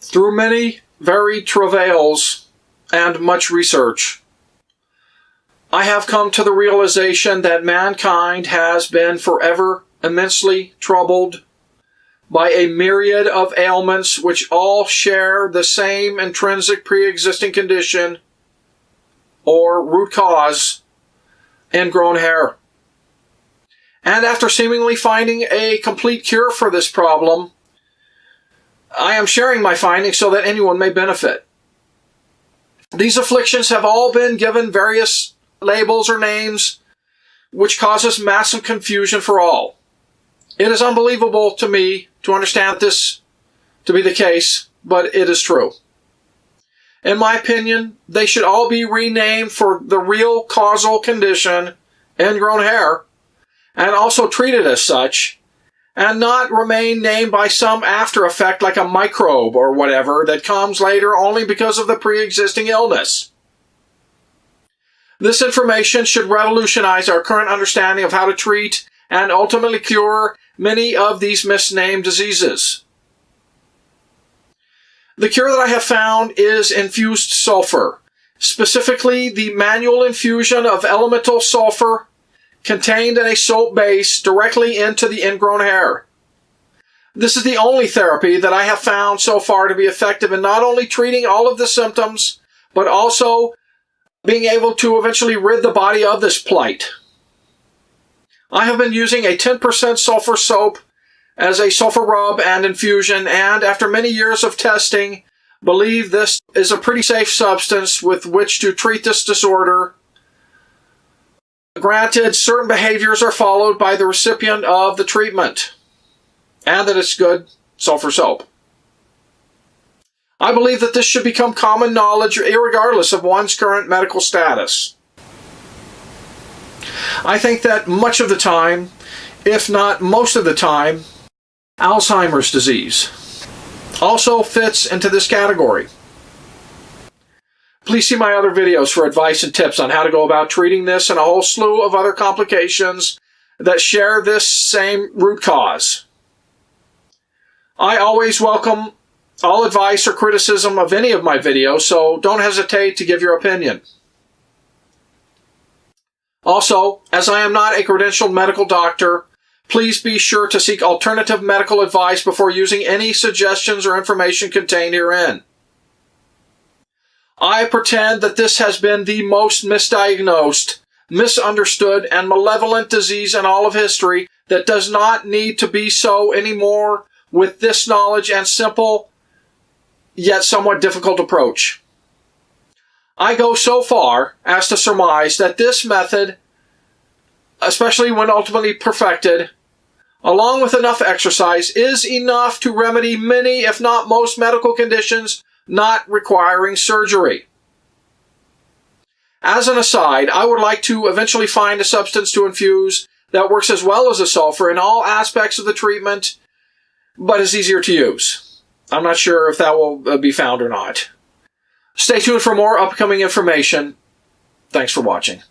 Through many varied travails and much research, I have come to the realization that mankind has been forever immensely troubled by a myriad of ailments which all share the same intrinsic pre-existing condition or root cause: ingrown hair. And after seemingly finding a complete cure for this problem, I am sharing my findings so that anyone may benefit. These afflictions have all been given various labels or names, which causes massive confusion for all. It is unbelievable to me to understand this to be the case, but it is true. In my opinion, they should all be renamed for the real causal condition, ingrown hair, and also treated as such, and not remain named by some after effect like a microbe or whatever that comes later only because of the pre-existing illness. This information should revolutionize our current understanding of how to treat and ultimately cure many of these misnamed diseases. The cure that I have found is infused sulfur, specifically the manual infusion of elemental sulfur contained in a soap base directly into the ingrown hair. This is the only therapy that I have found so far to be effective in not only treating all of the symptoms, but also being able to eventually rid the body of this plight. I have been using a 10% sulfur soap as a sulfur rub and infusion, and after many years of testing, believe this is a pretty safe substance with which to treat this disorder. Granted, certain behaviors are followed by the recipient of the treatment, and that it's good sulfur soap. I believe that this should become common knowledge irregardless of one's current medical status. I think that much of the time, if not most of the time, Alzheimer's disease also fits into this category. Please see my other videos for advice and tips on how to go about treating this and a whole slew of other complications that share this same root cause. I always welcome all advice or criticism of any of my videos, so don't hesitate to give your opinion. Also, as I am not a credentialed medical doctor, please be sure to seek alternative medical advice before using any suggestions or information contained herein. I pretend that this has been the most misdiagnosed, misunderstood, and malevolent disease in all of history that does not need to be so anymore with this knowledge and simple, yet somewhat difficult approach. I go so far as to surmise that this method, especially when ultimately perfected, along with enough exercise, is enough to remedy many, if not most, medical conditions not requiring surgery. As an aside, I would like to eventually find a substance to infuse that works as well as a sulfur in all aspects of the treatment, but is easier to use. I'm not sure if that will be found or not. Stay tuned for more upcoming information. Thanks for watching.